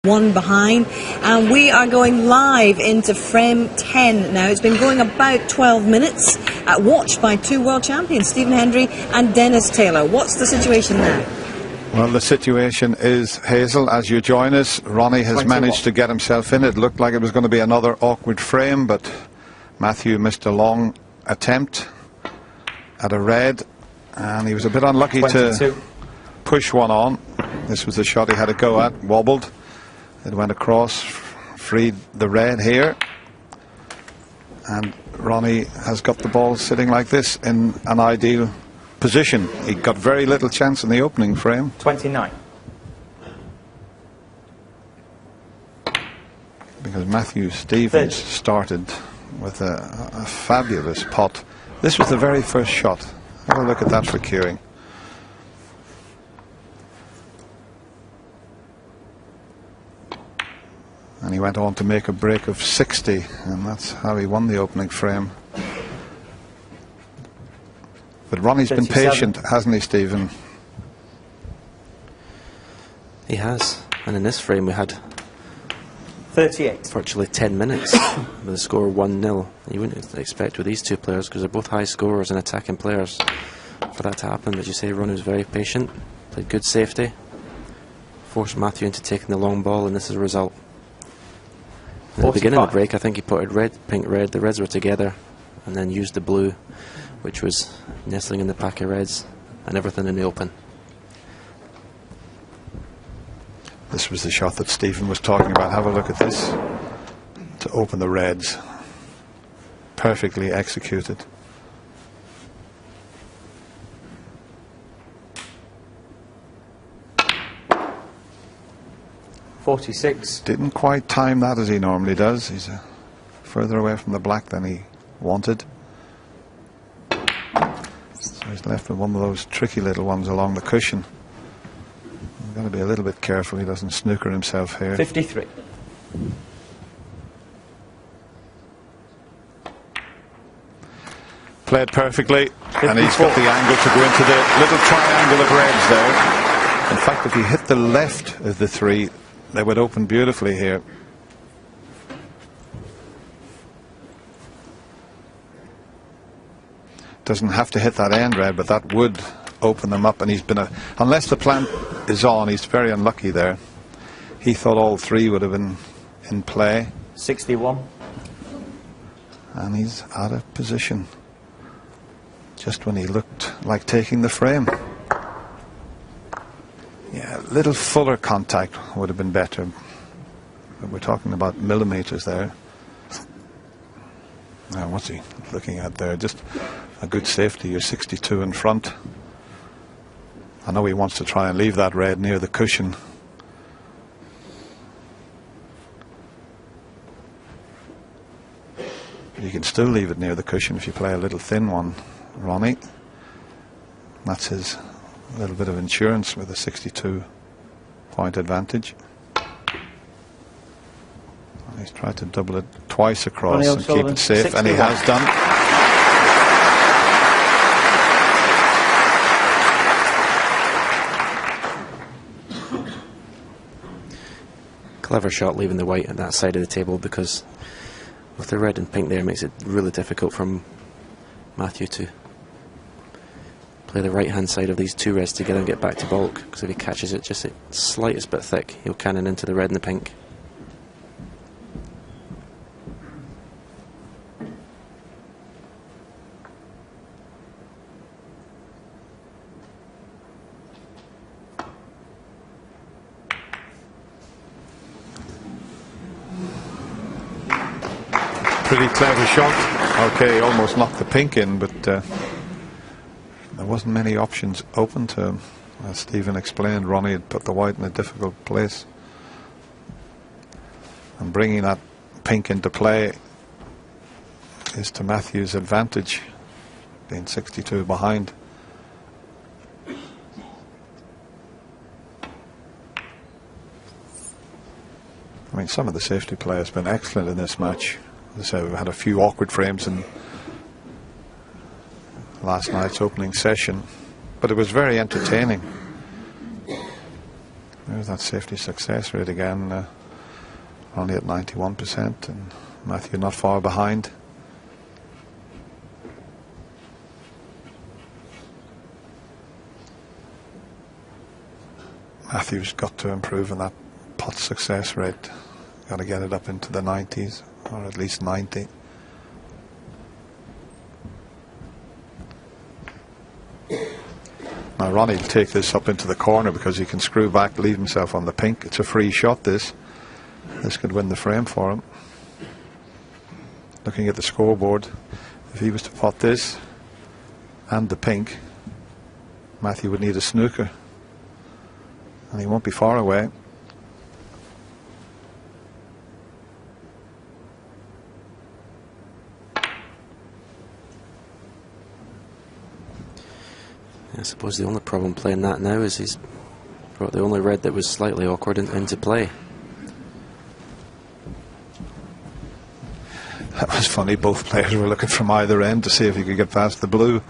1 behind, and we are going live into frame 10 now. It's been going about 12 minutes, watched by two world champions, Stephen Hendry and Dennis Taylor. What's the situation now? Well, the situation is, Hazel, as you join us, Ronnie has managed to get himself in. It looked like it was going to be another awkward frame, but Matthew missed a long attempt at a red, and he was a bit unlucky 22. To push one on. This was the shot he had to go at, wobbled. It went across, freed the red here, and Ronnie has got the ball sitting like this in an ideal position. He got very little chance in the opening frame. 29. Because Matthew Stevens started with a fabulous pot. This was the very first shot. Have a look at that for cueing. And he went on to make a break of 60, and that's how he won the opening frame. But Ronnie's 37. Been patient, hasn't he, Stephen? He has. And in this frame we had 38. Virtually 10 minutes with a score 1-0. You wouldn't expect with these two players, because they're both high scorers and attacking players, for that to happen. But you say Ronnie was very patient, played good safety, forced Matthew into taking the long ball, and this is a result. At the beginning of the break, I think he put red, pink, red. The reds were together, and then used the blue, which was nestling in the pack of reds, and everything in the open. This was the shot that Stephen was talking about. Have a look at this. To open the reds. Perfectly executed. .46. Didn't quite time that as he normally does. He's further away from the black than he wanted. So he's left with one of those tricky little ones along the cushion. He's got to be a little bit careful he doesn't snooker himself here. 53. Played perfectly, 54. And he's got the angle to go into the little triangle of reds there. In fact, if he hit the left of the three, they would open beautifully here. Doesn't have to hit that end red, but that would open them up. And he's been unless the plant is on, he's very unlucky there. He thought all three would have been in play. 61. And he's out of position just when he looked like taking the frame. Yeah, a little fuller contact would have been better. But we're talking about millimeters there. Now, what's he looking at there? Just a good safety. You're 62 in front. I know he wants to try and leave that red near the cushion. But you can still leave it near the cushion if you play a little thin one, Ronnie. That's his little bit of insurance with a 62-point advantage. He's tried to double it twice across and keep it safe, 61. And he has done. Clever shot leaving the white at that side of the table, because with the red and pink there, it makes it really difficult for Matthew to play the right hand side of these two reds together and get back to bulk, because if he catches it just the slightest bit thick, he'll cannon into the red and the pink. Pretty clever shot. Okay, almost knocked the pink in, but there wasn't many options open to him. As Stephen explained, Ronnie had put the white in a difficult place. And bringing that pink into play is to Matthew's advantage, being 62 behind. I mean, some of the safety play has been excellent in this match. As I say, we've had a few awkward frames in last night's opening session, but it was very entertaining. There's There's that safety success rate again. Only at 91%, and Matthew not far behind. Matthew's got to improve on that pot success rate. Got to get it up into the 90s, or at least 90. Now Ronnie will take this up into the corner because he can screw back, leave himself on the pink. It's a free shot, this. This could win the frame for him. Looking at the scoreboard, if he was to pot this and the pink, Matthew would need a snooker. And he won't be far away. I suppose the only problem playing that now is he's brought the only red that was slightly awkward into play. That was funny. Both players were looking from either end to see if he could get past the blue.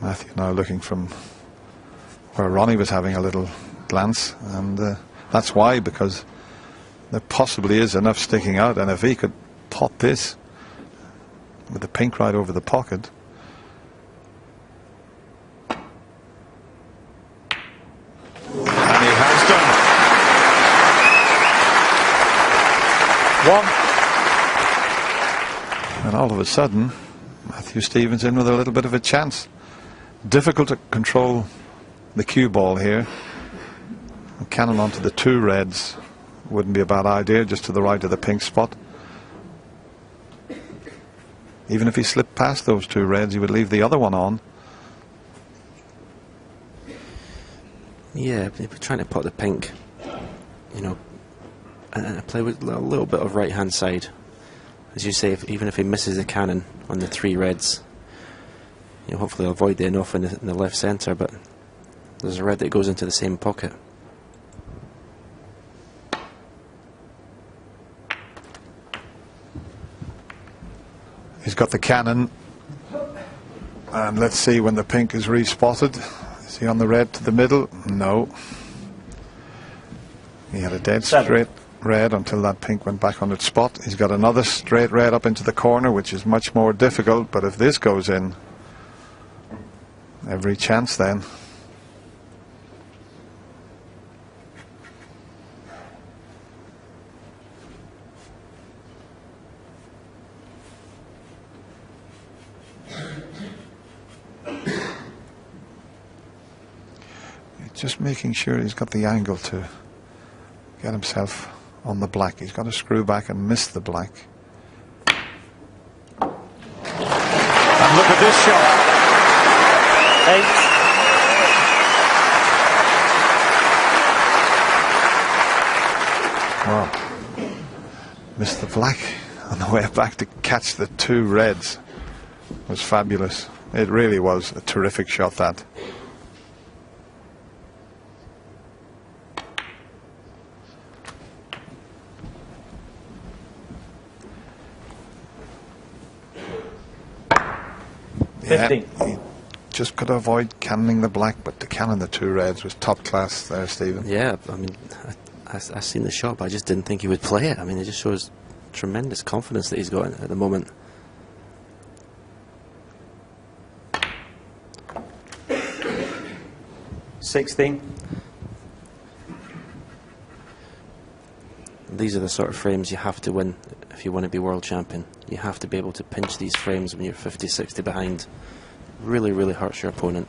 Matthew now looking from where Ronnie was having a little glance, and that's why, because there possibly is enough sticking out, and if he could pot this with the pink right over the pocket. And he has done. 1. And all of a sudden, Matthew Stevens in with a little bit of a chance. Difficult to control the cue ball here. A cannon onto the 2 reds wouldn't be a bad idea, just to the right of the pink spot. Even if he slipped past those 2 reds, he would leave the other one on. Yeah, if we're trying to pot the pink, you know, and play with a little bit of right hand side. As you say, even if he misses the cannon on the 3 reds, you know, hopefully he'll avoid the enough in the left centre, but there's a red that goes into the same pocket. He's got the cannon, and let's see when the pink is respotted. Is he on the red to the middle? No. He had a dead straight red until that pink went back on its spot. He's got another straight red up into the corner, which is much more difficult, but if this goes in, every chance then. Just making sure he's got the angle to get himself on the black. He's got to screw back and miss the black. And look at this shot. 8. Wow. Missed the black on the way back to catch the 2 reds. It was fabulous. It really was a terrific shot, that. Yeah, he just could avoid cannoning the black, but to cannon the 2 reds was top class there, Stephen. Yeah, I mean, I seen the shot, but I just didn't think he would play it. I mean, it just shows tremendous confidence that he's got at the moment. These are the sort of frames you have to win if you want to be world champion. You have to be able to pinch these frames when you're 50, 60 behind. Really, really hurts your opponent.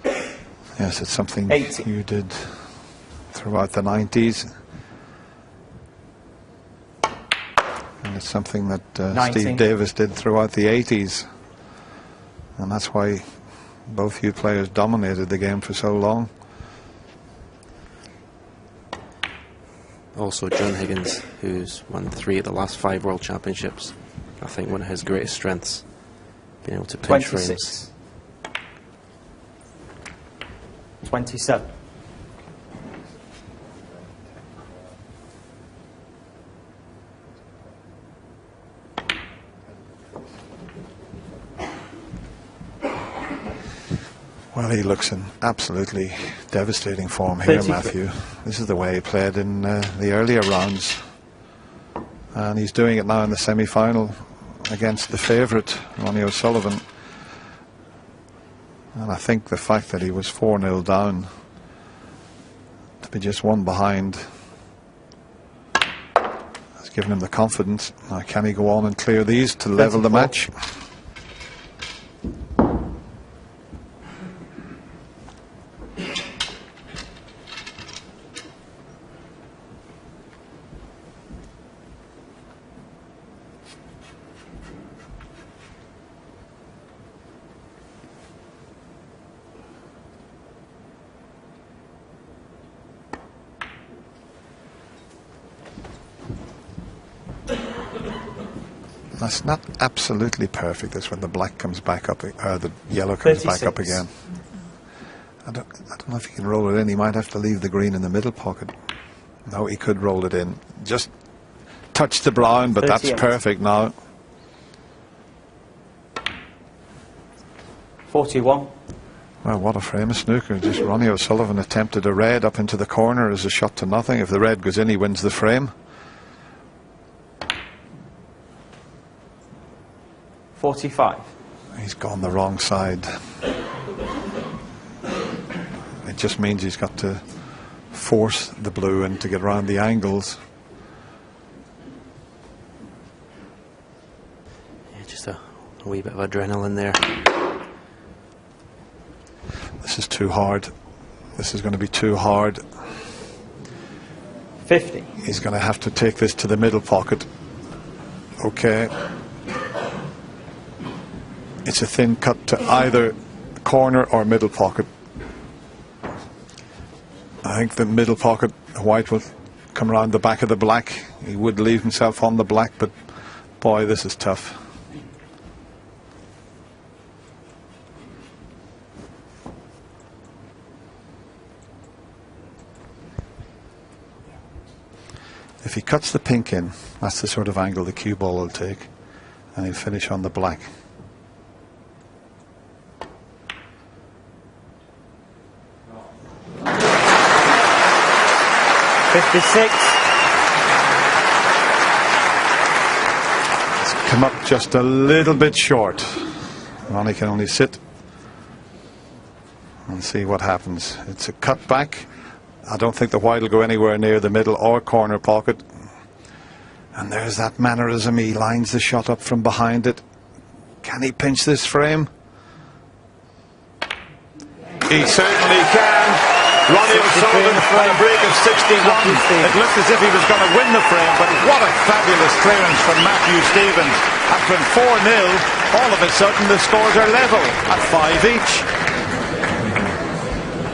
Yes, it's something 80. you did throughout the 90s. And it's something that Steve Davis did throughout the 80s. And that's why both you players dominated the game for so long. Also, John Higgins, who's won 3 of the last 5 World Championships. I think one of his greatest strengths, being able to pinch 26. frames. 27. Well, he looks in absolutely devastating form here, Matthew. This is the way he played in the earlier rounds. And he's doing it now in the semi-final against the favourite, Ronnie O'Sullivan. And I think the fact that he was 4-0 down, to be just one behind, has given him the confidence. Now, can he go on and clear these to level the match? That's not absolutely perfect. That's when the black comes back up, or the yellow comes 36. back up again. I don't know if he can roll it in. He might have to leave the green in the middle pocket. No, he could roll it in. Just touch the brown, but 38. that's perfect now. 41. Well, what a frame of snooker. Just Ronnie O'Sullivan attempted a red up into the corner as a shot to nothing. If the red goes in, he wins the frame. 45. He's gone the wrong side. It just means he's got to force the blue in to get around the angles. Yeah, just a wee bit of adrenaline there. This is too hard. This is going to be too hard. 50. He's going to have to take this to the middle pocket. Okay. It's a thin cut to either corner or middle pocket. I think the middle pocket, white will come around the back of the black. He would leave himself on the black, but boy, this is tough. If he cuts the pink in, that's the sort of angle the cue ball will take, and he'll finish on the black. It's come up just a little bit short. Ronnie can only sit and see what happens. It's a cut back. I don't think the white will go anywhere near the middle or corner pocket. And there's that mannerism. He lines the shot up from behind it. Can he pinch this frame? He certainly can. Ronnie O'Sullivan on a break of 61. It looked as if he was going to win the frame, but what a fabulous clearance from Matthew Stevens. After 4-0, all of a sudden the scores are level at 5 each.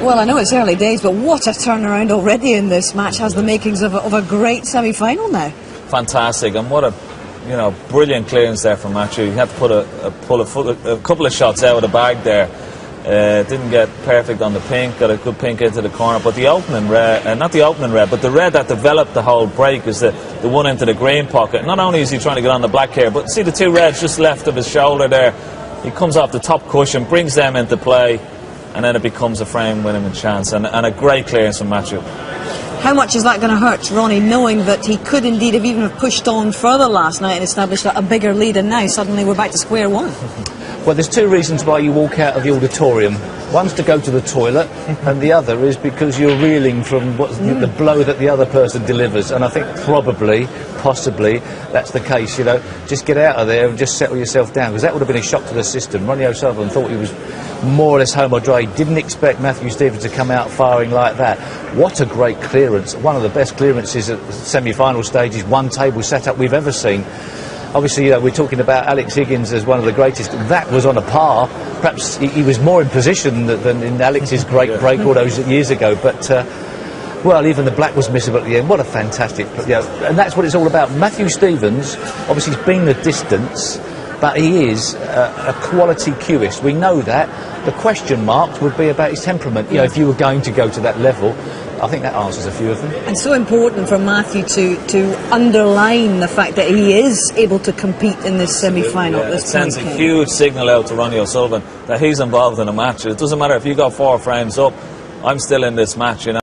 Well, I know it's early days, but what a turnaround already in this match. Has the makings of a great semi-final now. Fantastic, and what a brilliant clearance there from Matthew. He had to pull a couple of shots out of the bag there. Didn't get perfect on the pink, got a good pink into the corner, but the opening red, not the opening red, but the red that developed the whole break is the one into the green pocket. Not only is he trying to get on the black here, but see the two reds just left of his shoulder there. He comes off the top cushion, brings them into play, and then it becomes a frame winning chance, and a great clearance from Matthew. How much is that going to hurt Ronnie, knowing that he could indeed have even pushed on further last night and established a bigger lead, and now suddenly we're back to square one? Well, there's two reasons why you walk out of the auditorium. One's to go to the toilet, and the other is because you're reeling from the blow that the other person delivers. And I think possibly, that's the case. Just get out of there and just settle yourself down, because that would have been a shock to the system. Ronnie O'Sullivan thought he was more or less home or dry. He didn't expect Matthew Stevens to come out firing like that. What a great clearance. One of the best clearances at the semi-final stages, one table setup we've ever seen. Obviously, we're talking about Alex Higgins as one of the greatest. That was on a par. Perhaps he was more in position than in Alex's great break all those years ago. But, well, even the black was missable at the end. What a fantastic... and that's what it's all about. Matthew Stevens, obviously, he's been the distance, but he is a quality cueist. We know that. The question mark would be about his temperament. If you were going to go to that level, I think that answers a few of them. And so important for Matthew to underline the fact that he is able to compete in this semi-final at It this sends point. a huge signal out to Ronnie O'Sullivan that he's involved in a match. It doesn't matter if you got 4 frames up, I'm still in this match, you know.